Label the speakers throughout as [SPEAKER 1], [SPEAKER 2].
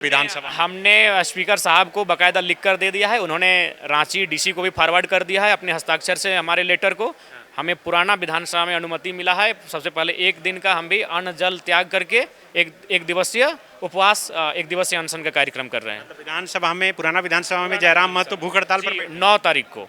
[SPEAKER 1] विधानसभा
[SPEAKER 2] हमने स्पीकर साहब को बाकायदा लिख कर दे दिया है। उन्होंने रांची डीसी को भी फॉरवर्ड कर दिया है अपने हस्ताक्षर से हमारे लेटर को। हमें पुराना विधानसभा में अनुमति मिला है। सबसे पहले एक दिन का हम भी अन्न जल त्याग करके एक दिवसीय उपवास, एक दिवसीय अनशन का कार्यक्रम कर रहे हैं।
[SPEAKER 1] विधानसभा में, पुराना विधानसभा में जयराम महतो भूख हड़ताल पर
[SPEAKER 2] 9 तारीख को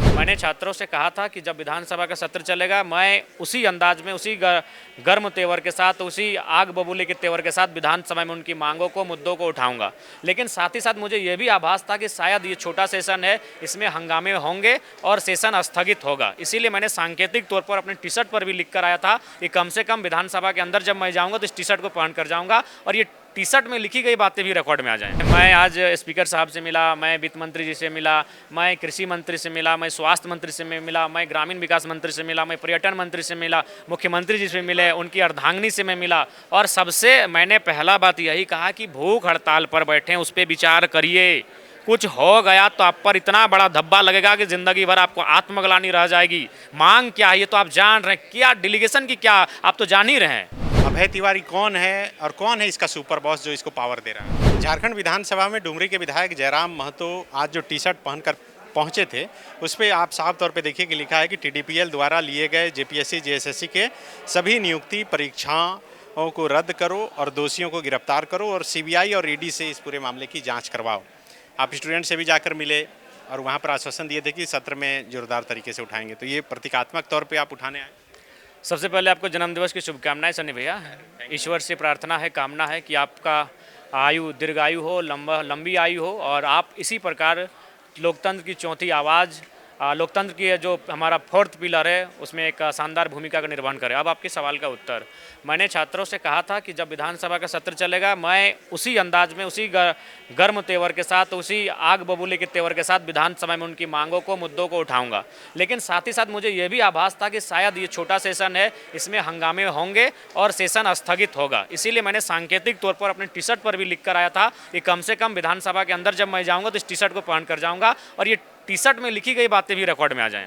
[SPEAKER 2] मैंने छात्रों से कहा था कि जब विधानसभा का सत्र चलेगा मैं उसी अंदाज में, उसी गर्म तेवर के साथ, उसी आग बबूले के तेवर के साथ विधानसभा में उनकी मांगों को, मुद्दों को उठाऊंगा। लेकिन साथ ही साथ मुझे यह भी आभास था कि शायद ये छोटा सेशन है, इसमें हंगामे होंगे और सेशन स्थगित होगा। इसीलिए मैंने सांकेतिक तौर पर अपने टी शर्ट पर भी लिख कर आया था कि कम से कम विधानसभा के अंदर जब मैं जाऊँगा तो इस टी शर्ट को पहन कर जाऊँगा और ये टी शर्ट में लिखी गई बातें भी रिकॉर्ड में आ जाएं। मैं आज स्पीकर साहब से मिला, मैं वित्त मंत्री जी से मिला, मैं कृषि मंत्री से मिला, मैं स्वास्थ्य मंत्री से मिला, मैं ग्रामीण विकास मंत्री से मिला, मैं पर्यटन मंत्री से मिला, मुख्यमंत्री जी से मिले, उनकी अर्धांगिनी से मैं मिला और सबसे मैंने पहला बात यही कहा कि भूख हड़ताल पर बैठे उस पर विचार करिए। कुछ हो गया तो आप पर इतना बड़ा धब्बा लगेगा कि जिंदगी भर आपको आत्मग्लानि रह जाएगी। मांग क्या है ये तो आप जान रहे हैं, क्या डेलीगेशन की क्या आप तो जान ही रहे हैं।
[SPEAKER 1] अभय तिवारी कौन है और कौन है इसका सुपर बॉस जो इसको पावर दे रहा है? झारखंड विधानसभा में डुमरी के विधायक जयराम महतो आज जो टी शर्ट पहनकर पहुंचे थे उस पर आप साफ तौर पे देखिए कि लिखा है कि टीडीपीएल द्वारा लिए गए जेपीएससी जेएसएससी के सभी नियुक्ति परीक्षाओं को रद्द करो और दोषियों को गिरफ्तार करो और सीबीआई और ईडी से इस पूरे मामले की जाँच करवाओ। आप स्टूडेंट से भी जाकर मिले और वहाँ पर आश्वासन दिए थे कि सत्र में जोरदार तरीके से उठाएंगे, तो ये प्रतीकात्मक तौर पर आप उठाने आए?
[SPEAKER 2] सबसे पहले आपको जन्मदिवस की शुभकामनाएं सनी भैया। ईश्वर से प्रार्थना है, कामना है कि आपका आयु दीर्घायु हो, लंबी आयु हो और आप इसी प्रकार लोकतंत्र की चौथी आवाज़, लोकतंत्र की जो हमारा फोर्थ पिलर है उसमें एक शानदार भूमिका का निर्वहन करें। अब आपके सवाल का उत्तर, मैंने छात्रों से कहा था कि जब विधानसभा का सत्र चलेगा मैं उसी अंदाज में, उसी गर्म तेवर के साथ, उसी आग बबूले के तेवर के साथ विधानसभा में उनकी मांगों को, मुद्दों को उठाऊंगा। लेकिन साथ ही साथ मुझे यह भी आभास था कि शायद ये छोटा सेशन है, इसमें हंगामे होंगे और सेशन स्थगित होगा। इसीलिए मैंने सांकेतिक तौर पर अपने टी शर्ट पर भी लिख कर आया था कि कम से कम विधानसभा के अंदर जब मैं जाऊँगा तो इस टी शर्ट को पहन कर जाऊँगा और ये टी शर्ट में लिखी गई बातें भी रिकॉर्ड में आ जाएं।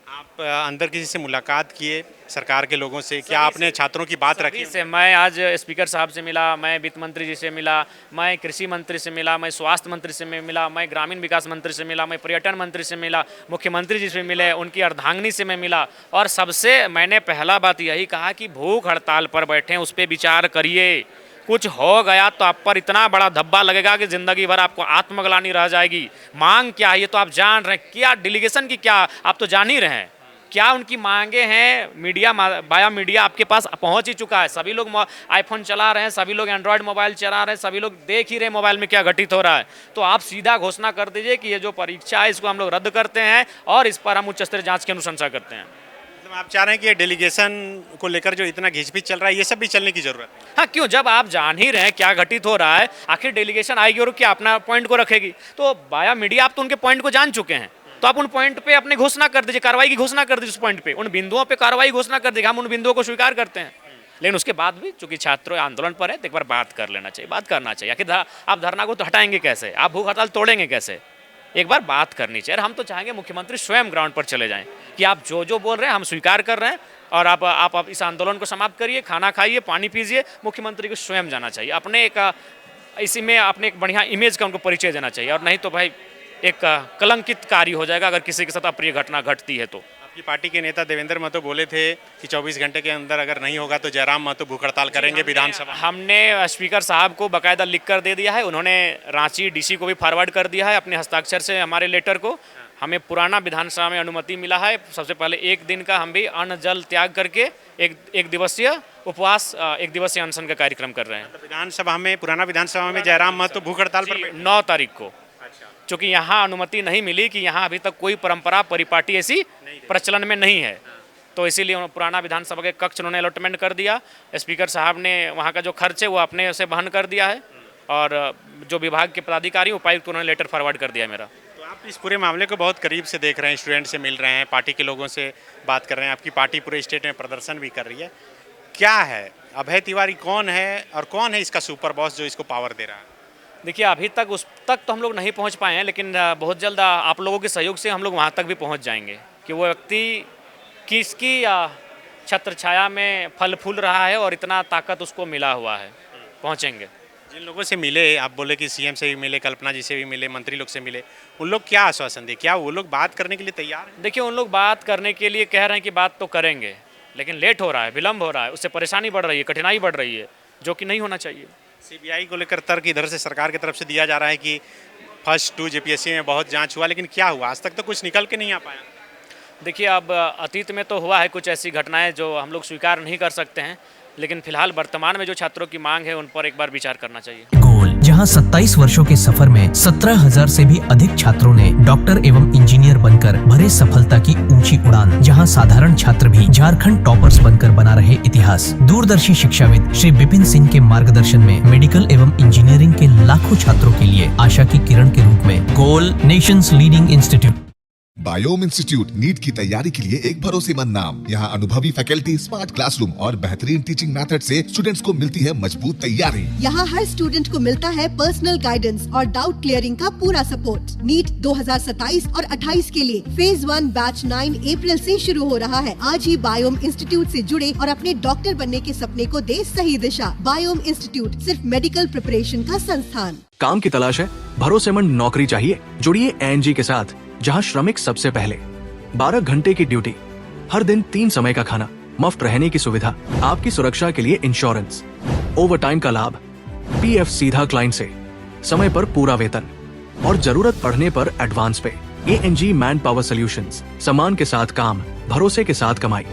[SPEAKER 1] आप अंदर किसी से मुलाकात किए, सरकार के लोगों से? क्या आपने छात्रों की बात रखी?
[SPEAKER 2] से मैं आज स्पीकर साहब से मिला, मैं वित्त मंत्री जी से मिला, मैं कृषि मंत्री से मिला, मैं स्वास्थ्य मंत्री से मिला, मैं ग्रामीण विकास मंत्री से मिला, मैं पर्यटन मंत्री से मिला, मुख्यमंत्री जी से मिले, उनकी अर्धांगिनी से मैं मिला और सबसे मैंने पहला बात यही कहा कि भूख हड़ताल पर बैठे उस पर विचार करिए। कुछ हो गया तो आप पर इतना बड़ा धब्बा लगेगा कि जिंदगी भर आपको आत्मग्लानि रह जाएगी। मांग क्या है ये तो आप जान रहे हैं, क्या डेलीगेशन की क्या आप तो जान ही रहे हैं। क्या उनकी मांगे हैं, मीडिया बाया मीडिया आपके पास पहुंच ही चुका है। सभी लोग आईफोन चला रहे हैं, सभी लोग एंड्रॉयड मोबाइल चला रहे हैं, सभी लोग देख ही रहे हैं मोबाइल में क्या घटित हो रहा है। तो आप सीधा घोषणा कर दीजिए कि ये जो परीक्षा है इसको हम लोग रद्द करते हैं और इस पर हम उच्च स्तरीय जाँच की अनुशंसा करते हैं।
[SPEAKER 1] आप चाह रहे हैं कि ये डेलीगेशन को लेकर जो इतना घिचपिच चल रहा है ये सब भी चलने की जरूरत है?
[SPEAKER 2] हाँ, क्यों, जब आप जान ही रहे हैं क्या घटित हो रहा है, आखिर डेलीगेशन आएगी और क्या अपना पॉइंट को रखेगी। तो बाया मीडिया आप तो उनके पॉइंट को जान चुके हैं, तो आप उन पॉइंट पे अपने घोषणा कर दीजिए, कार्रवाई की घोषणा कर दीजिए। उस पॉइंट पे, उन बिंदुओं पे कार्रवाई घोषणा कर दीजिए। हम उन बिंदुओं को स्वीकार करते हैं, लेकिन उसके बाद भी चूंकि छात्र आंदोलन पर है तो एक बार बात कर लेना चाहिए, बात करना चाहिए। आखिर आप धरना को तो हटाएंगे कैसे, आप भूख हड़ताल तोड़ेंगे कैसे, एक बार बात करनी चाहिए। हम तो चाहेंगे मुख्यमंत्री स्वयं ग्राउंड पर चले जाएं कि आप जो बोल रहे हैं हम स्वीकार कर रहे हैं और आप इस आंदोलन को समाप्त करिए, खाना खाइए, पानी पीजिए। मुख्यमंत्री को स्वयं जाना चाहिए, अपने एक इसी में अपने एक बढ़िया इमेज का उनको परिचय देना चाहिए, और नहीं तो भाई एक कलंकित कार्य हो जाएगा अगर किसी के साथ अप्रिय घटना घटती है। तो
[SPEAKER 1] आपकी पार्टी के नेता देवेंद्र महतो बोले थे कि 24 घंटे के अंदर अगर नहीं होगा तो जयराम महतो भूख हड़ताल करेंगे विधानसभा।
[SPEAKER 2] हमने स्पीकर साहब को बाकायदा लिख कर दे दिया है। उन्होंने रांची डीसी को भी फॉरवर्ड कर दिया है अपने हस्ताक्षर से हमारे लेटर को। हमें पुराना विधानसभा में अनुमति मिला है। सबसे पहले एक दिन का हम भी अन्न जल त्याग करके एक दिवसीय उपवास, एक दिवसीय अनशन का कार्यक्रम कर रहे हैं।
[SPEAKER 1] विधानसभा में, पुराना विधानसभा में जयराम महतो भूख हड़ताल पर
[SPEAKER 2] 9 तारीख को, क्योंकि यहाँ अनुमति नहीं मिली कि यहाँ अभी तक कोई परंपरा परिपाटी ऐसी प्रचलन में नहीं है, तो इसीलिए पुराना विधानसभा के कक्ष उन्होंने अलॉटमेंट कर दिया। स्पीकर साहब ने वहाँ का जो खर्च है वो अपने से वहन कर दिया है और जो विभाग के पदाधिकारी उपायुक्त उन्होंने लेटर फॉरवर्ड कर दिया मेरा।
[SPEAKER 1] तो आप इस पूरे मामले को बहुत करीब से देख रहे हैं, स्टूडेंट से मिल रहे हैं, पार्टी के लोगों से बात कर रहे हैं, आपकी पार्टी पूरे स्टेट में प्रदर्शन भी कर रही है। क्या है अभय तिवारी कौन है और कौन है इसका सुपर बॉस जो इसको पावर दे रहा है?
[SPEAKER 2] देखिए, अभी तक उस तक तो हम लोग नहीं पहुंच पाए हैं, लेकिन बहुत जल्द आप लोगों के सहयोग से हम लोग वहां तक भी पहुंच जाएंगे कि वो व्यक्ति किसकी छत्र छाया में फल फूल रहा है और इतना ताकत उसको मिला हुआ है, पहुंचेंगे।
[SPEAKER 1] जिन लोगों से मिले, आप बोले कि सीएम से भी मिले, कल्पना जी से भी मिले, मंत्री लोग से मिले, उन लोग क्या आश्वासन दिए? क्या वो लोग बात करने के लिए तैयार हैं?
[SPEAKER 2] देखिए, उन लोग बात करने के लिए कह रहे हैं कि बात तो करेंगे, लेकिन लेट हो रहा है, विलम्ब हो रहा है, उससे परेशानी बढ़ रही है, कठिनाई बढ़ रही है, जो कि नहीं होना चाहिए।
[SPEAKER 1] सीबीआई को लेकर तर्क इधर से सरकार की तरफ से दिया जा रहा है कि फर्स्ट 2 जेपीएससी में बहुत जांच हुआ, लेकिन क्या हुआ? आज तक तो कुछ निकल के नहीं आ पाया।
[SPEAKER 2] देखिए, अब अतीत में तो हुआ है कुछ ऐसी घटनाएं जो हम लोग स्वीकार नहीं कर सकते हैं, लेकिन फिलहाल वर्तमान में जो छात्रों की मांग है उन पर एक बार विचार करना चाहिए।
[SPEAKER 3] गोल, जहां 27 वर्षों के सफर में 17,000 से भी अधिक छात्रों ने डॉक्टर एवं इंजीनियर बनकर भरे सफलता की ऊंची उड़ान, जहां साधारण छात्र भी झारखंड टॉपर्स बनकर बना रहे इतिहास। दूरदर्शी शिक्षाविद श्री विपिन सिंह के मार्गदर्शन में मेडिकल एवं इंजीनियरिंग के लाखों छात्रों के लिए आशा की किरण के रूप में goal, nation's leading institute.
[SPEAKER 4] Biome institute NEET की तैयारी के लिए एक भरोसेमंद नाम। यहाँ अनुभवी फैकल्टी, स्मार्ट क्लासरूम और बेहतरीन टीचिंग मेथड से स्टूडेंट्स को मिलती है मजबूत तैयारी।
[SPEAKER 5] यहाँ हर स्टूडेंट को मिलता है पर्सनल गाइडेंस और डाउट क्लियरिंग का पूरा सपोर्ट। नीट 2027 और 28 के लिए फेज 1 बैच 9 अप्रैल से शुरू हो रहा है। आज ही बायोम इंस्टीट्यूट से जुड़े और अपने डॉक्टर बनने के सपने को दे सही दिशा। बायोम इंस्टीट्यूट सिर्फ मेडिकल प्रिपरेशन का संस्थान।
[SPEAKER 6] काम की तलाश है, भरोसेमंद नौकरी चाहिए? जुड़िए एनजी के साथ, जहां श्रमिक सबसे पहले। 12 घंटे की ड्यूटी, हर दिन 3 समय का खाना, मुफ्त रहने की सुविधा, आपकी सुरक्षा के लिए इंश्योरेंस, ओवर टाइम का लाभ, पीएफ सीधा क्लाइंट से, समय पर पूरा वेतन और जरूरत पड़ने पर एडवांस पे। एएनजी मैन पावर सॉल्यूशंस, सम्मान के साथ काम, भरोसे के साथ कमाई।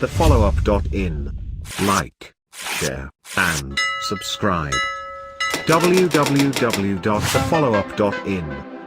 [SPEAKER 7] thefollowup.in. Like, share, and subscribe. www.thefollowup.in